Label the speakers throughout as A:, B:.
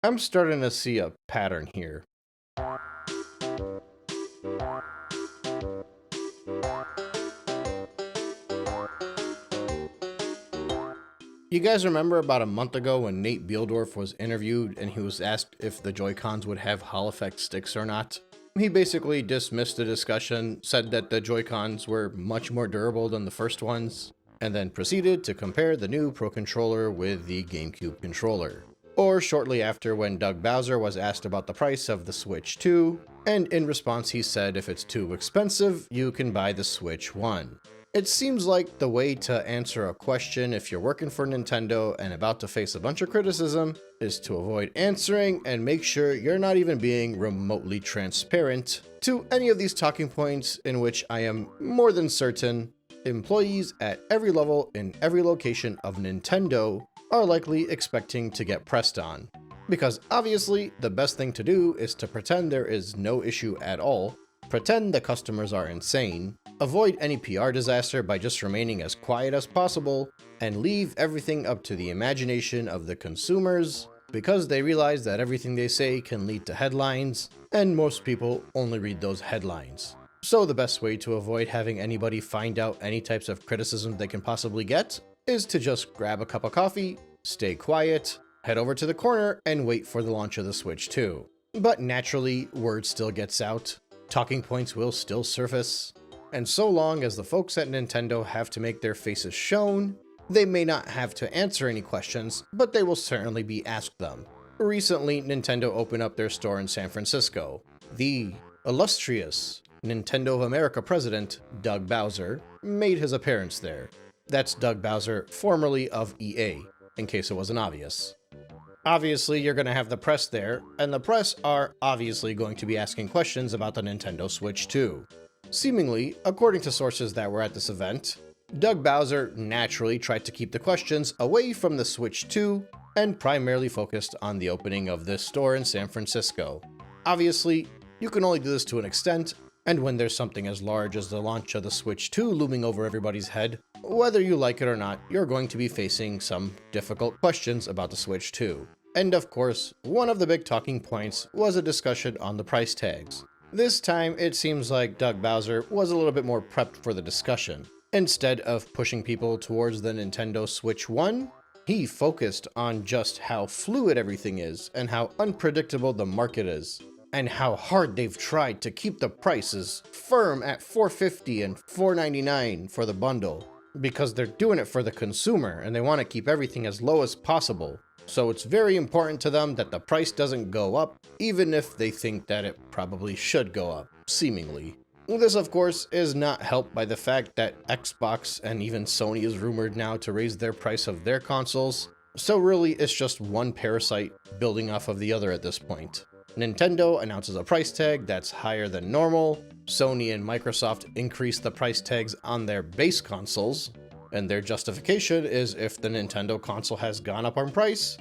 A: I'm starting to see a pattern here. You guys remember about a month ago when Nate Beeldorf was interviewed and he was asked if the Joy-Cons would have Hall effect sticks or not? He basically dismissed the discussion, said that the Joy-Cons were much more durable than the first ones, and then proceeded to compare the new Pro Controller with the GameCube controller. Or shortly after, when Doug Bowser was asked about the price of the Switch 2, and in response he said if it's too expensive, you can buy the Switch 1. It seems like the way to answer a question if you're working for Nintendo and about to face a bunch of criticism is to avoid answering and make sure you're not even being remotely transparent to any of these talking points in which I am more than certain employees at every level in every location of Nintendo are likely expecting to get pressed on. Because obviously, the best thing to do is to pretend there is no issue at all, pretend the customers are insane, avoid any PR disaster by just remaining as quiet as possible, and leave everything up to the imagination of the consumers, because they realize that everything they say can lead to headlines, and most people only read those headlines. So the best way to avoid having anybody find out any types of criticism they can possibly get is to just grab a cup of coffee, stay quiet, head over to the corner, and wait for the launch of the Switch 2. But naturally, word still gets out, talking points will still surface, and so long as the folks at Nintendo have to make their faces shown, they may not have to answer any questions, but they will certainly be asked them. Recently, Nintendo opened up their store in San Francisco. The illustrious Nintendo of America president, Doug Bowser, made his appearance there. That's Doug Bowser, formerly of EA, in case it wasn't obvious. Obviously, you're going to have the press there, and the press are obviously going to be asking questions about the Nintendo Switch 2. Seemingly, according to sources that were at this event, Doug Bowser naturally tried to keep the questions away from the Switch 2 and primarily focused on the opening of this store in San Francisco. Obviously, you can only do this to an extent, and when there's something as large as the launch of the Switch 2 looming over everybody's head, whether you like it or not, you're going to be facing some difficult questions about the Switch 2. And of course, one of the big talking points was a discussion on the price tags. This time, it seems like Doug Bowser was a little bit more prepped for the discussion. Instead of pushing people towards the Nintendo Switch 1, he focused on just how fluid everything is and how unpredictable the market is, and how hard they've tried to keep the prices firm at $450 and $499 for the bundle, because they're doing it for the consumer and they want to keep everything as low as possible. So it's very important to them that the price doesn't go up, even if they think that it probably should go up, seemingly. This, of course, is not helped by the fact that Xbox and even Sony is rumored now to raise their price of their consoles, so really it's just one parasite building off of the other at this point. Nintendo announces a price tag that's higher than normal, Sony and Microsoft increase the price tags on their base consoles, and their justification is if the Nintendo console has gone up in price,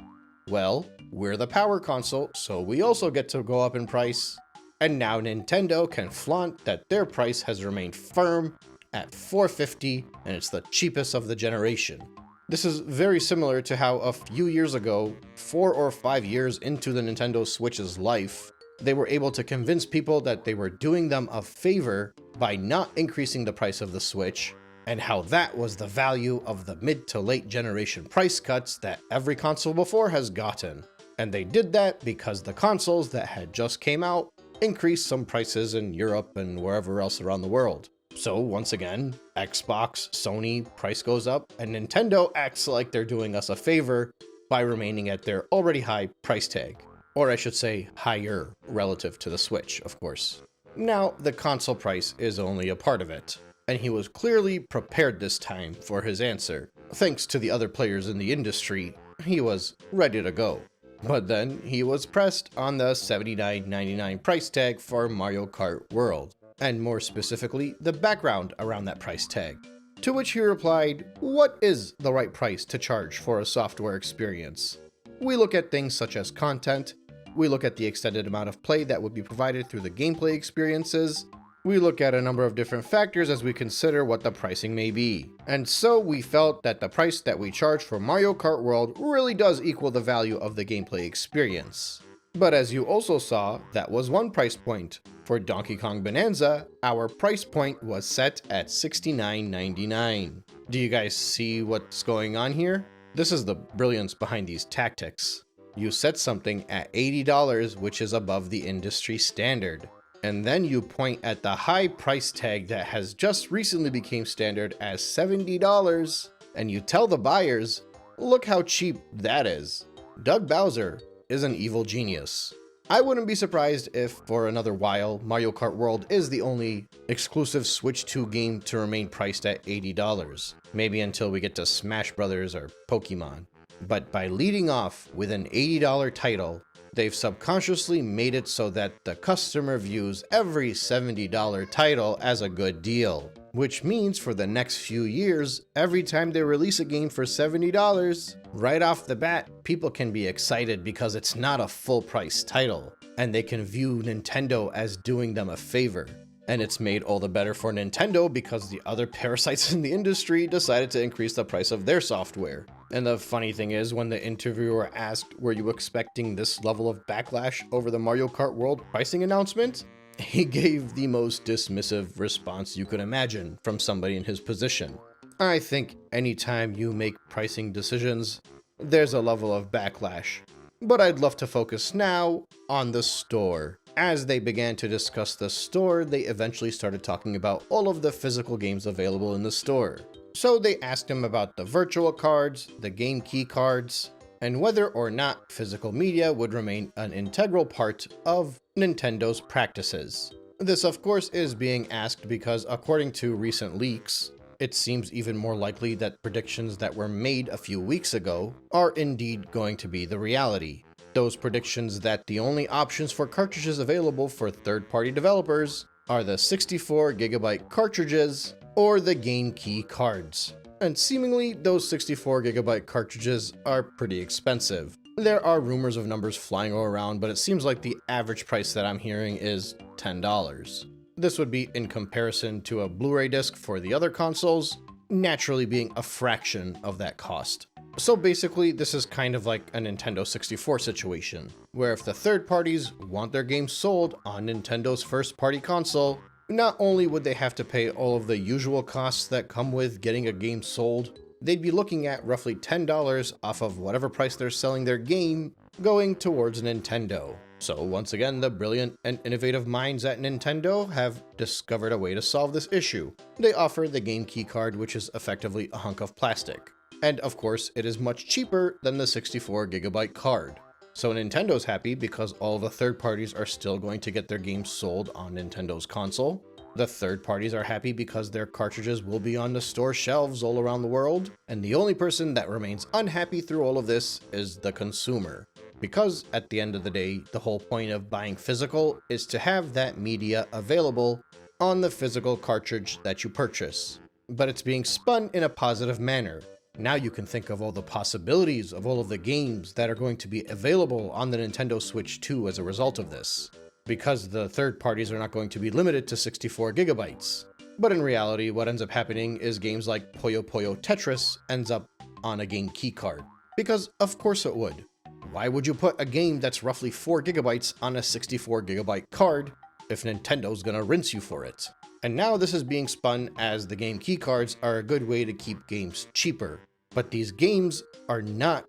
A: well, we're the power console, so we also get to go up in price. And now Nintendo can flaunt that their price has remained firm at $450 and it's the cheapest of the generation. This is very similar to how a few years ago, 4 or 5 years into the Nintendo Switch's life, they were able to convince people that they were doing them a favor by not increasing the price of the Switch, and how that was the value of the mid to late generation price cuts that every console before has gotten. And they did that because the consoles that had just came out increased some prices in Europe and wherever else around the world. So once again, Xbox, Sony, price goes up, and Nintendo acts like they're doing us a favor by remaining at their already high price tag. Or I should say higher relative to the Switch, of course. Now, the console price is only a part of it, and he was clearly prepared this time for his answer. Thanks to the other players in the industry, he was ready to go. But then he was pressed on the $79.99 price tag for Mario Kart World, and more specifically, the background around that price tag. To which he replied, what is the right price to charge for a software experience? We look at things such as content, we look at the extended amount of play that would be provided through the gameplay experiences, We look at a number of different factors as we consider what the pricing may be. And so we felt that the price that we charge for Mario Kart World really does equal the value of the gameplay experience. But as you also saw, that was one price point. For Donkey Kong Bonanza, our price point was set at $69.99. Do you guys see what's going on here? This is the brilliance behind these tactics. You set something at $80, which is above the industry standard. And then you point at the high price tag that has just recently became standard as $70, and you tell the buyers, look how cheap that is. Doug Bowser is an evil genius. I wouldn't be surprised if, for another while, Mario Kart World is the only exclusive Switch 2 game to remain priced at $80. Maybe until we get to Smash Brothers or Pokemon. But by leading off with an $80 title, they've subconsciously made it so that the customer views every $70 title as a good deal. Which means for the next few years, every time they release a game for $70, right off the bat, people can be excited because it's not a full price title, and they can view Nintendo as doing them a favor. And it's made all the better for Nintendo because the other parasites in the industry decided to increase the price of their software. And the funny thing is, when the interviewer asked, were you expecting this level of backlash over the Mario Kart World pricing announcement? He gave the most dismissive response you could imagine from somebody in his position. I think anytime you make pricing decisions, there's a level of backlash. But I'd love to focus now on the store. As they began to discuss the store, they eventually started talking about all of the physical games available in the store. So they asked him about the virtual cards, the game key cards, and whether or not physical media would remain an integral part of Nintendo's practices. This, of course, is being asked because, according to recent leaks, it seems even more likely that predictions that were made a few weeks ago are indeed going to be the reality. Those predictions that the only options for cartridges available for third-party developers are the 64GB cartridges or the game key cards. And seemingly, those 64GB cartridges are pretty expensive. There are rumors of numbers flying around, but it seems like the average price that I'm hearing is $10. This would be in comparison to a Blu-ray disc for the other consoles, naturally being a fraction of that cost. So basically, this is kind of like a Nintendo 64 situation, where if the third parties want their games sold on Nintendo's first-party console, not only would they have to pay all of the usual costs that come with getting a game sold, they'd be looking at roughly $10 off of whatever price they're selling their game going towards Nintendo. So once again, the brilliant and innovative minds at Nintendo have discovered a way to solve this issue. They offer the game key card, which is effectively a hunk of plastic. And of course, it is much cheaper than the 64GB card. So Nintendo's happy because all the third parties are still going to get their games sold on Nintendo's console. The third parties are happy because their cartridges will be on the store shelves all around the world. And the only person that remains unhappy through all of this is the consumer. Because at the end of the day, the whole point of buying physical is to have that media available on the physical cartridge that you purchase. But it's being spun in a positive manner. Now you can think of all the possibilities of all of the games that are going to be available on the Nintendo Switch 2 as a result of this, because the third parties are not going to be limited to 64GB. But in reality, what ends up happening is games like Puyo Puyo Tetris ends up on a game key card, because of course it would. Why would you put a game that's roughly 4GB on a 64GB card if Nintendo's gonna rinse you for it? And now this is being spun as the game key cards are a good way to keep games cheaper. But these games are not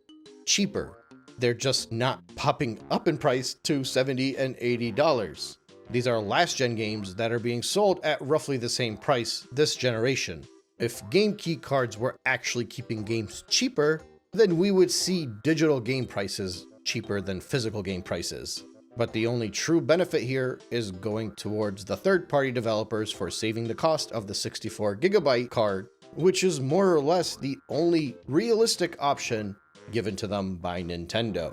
A: cheaper. They're just not popping up in price to $70 and $80. These are last-gen games that are being sold at roughly the same price this generation. If game key cards were actually keeping games cheaper, then we would see digital game prices cheaper than physical game prices. But the only true benefit here is going towards the third-party developers for saving the cost of the 64GB card, which is more or less the only realistic option given to them by Nintendo.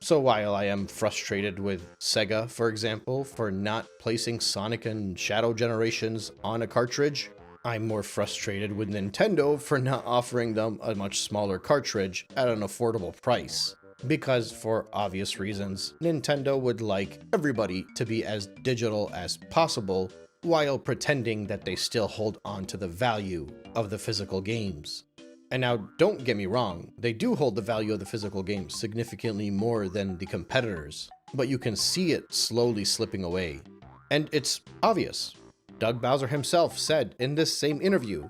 A: So while I am frustrated with Sega, for example, for not placing Sonic and Shadow Generations on a cartridge, I'm more frustrated with Nintendo for not offering them a much smaller cartridge at an affordable price. Because, for obvious reasons, Nintendo would like everybody to be as digital as possible while pretending that they still hold on to the value of the physical games. And now, don't get me wrong, they do hold the value of the physical games significantly more than the competitors, but you can see it slowly slipping away. And it's obvious. Doug Bowser himself said in this same interview,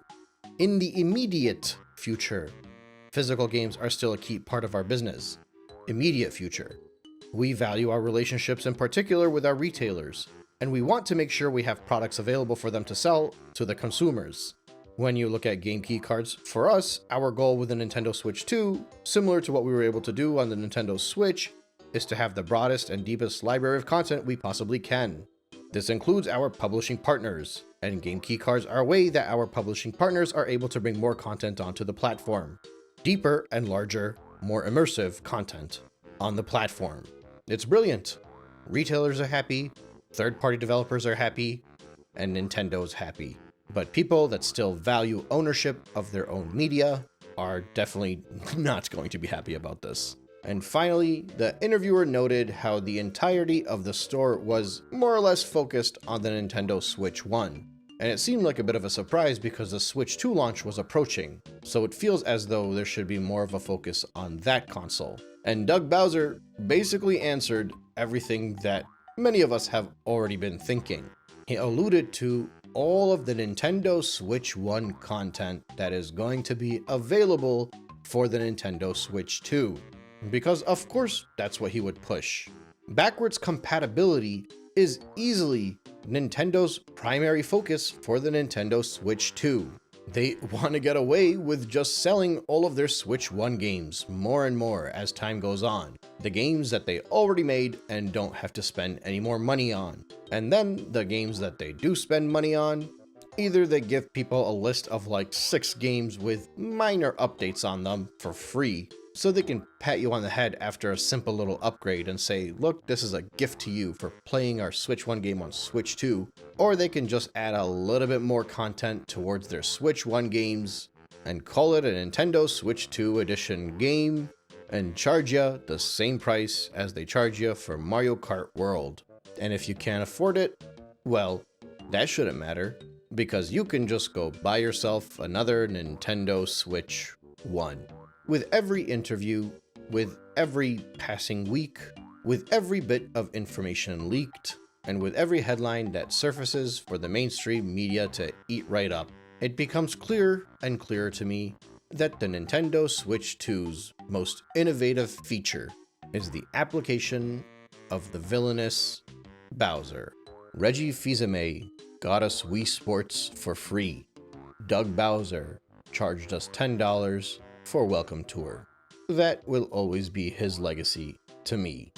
A: "In the immediate future, physical games are still a key part of our business. Immediate future. We value our relationships in particular with our retailers, and we want to make sure we have products available for them to sell to the consumers. When you look at game key cards, for us, our goal with the Nintendo Switch 2, similar to what we were able to do on the Nintendo Switch, is to have the broadest and deepest library of content we possibly can. This includes our publishing partners, and game key cards are a way that our publishing partners are able to bring more content onto the platform. Deeper and larger, more immersive content on the platform. It's brilliant. Retailers are happy, third-party developers are happy, and Nintendo's happy. But people that still value ownership of their own media are definitely not going to be happy about this." And finally, the interviewer noted how the entirety of the store was more or less focused on the Nintendo Switch 1. And it seemed like a bit of a surprise because the Switch 2 launch was approaching, so it feels as though there should be more of a focus on that console. And Doug Bowser basically answered everything that many of us have already been thinking. He alluded to all of the Nintendo Switch 1 content that is going to be available for the Nintendo Switch 2. Because of course that's what he would push. Backwards compatibility is easily Nintendo's primary focus for the Nintendo Switch 2. They want to get away with just selling all of their Switch 1 games more and more as time goes on. The games that they already made and don't have to spend any more money on. And then the games that they do spend money on, either they give people a list of like 6 games with minor updates on them for free, so they can pat you on the head after a simple little upgrade and say, "Look, this is a gift to you for playing our Switch 1 game on Switch 2. Or they can just add a little bit more content towards their Switch 1 games and call it a Nintendo Switch 2 edition game and charge you the same price as they charge you for Mario Kart World. And if you can't afford it, well, that shouldn't matter, because you can just go buy yourself another Nintendo Switch 1. With every interview, with every passing week, with every bit of information leaked, and with every headline that surfaces for the mainstream media to eat right up, it becomes clearer and clearer to me that the Nintendo Switch 2's most innovative feature is the application of the villainous Bowser. Reggie Fils-Aime got us Wii Sports for free. Doug Bowser charged us $10 for Welcome Tour. That will always be his legacy to me.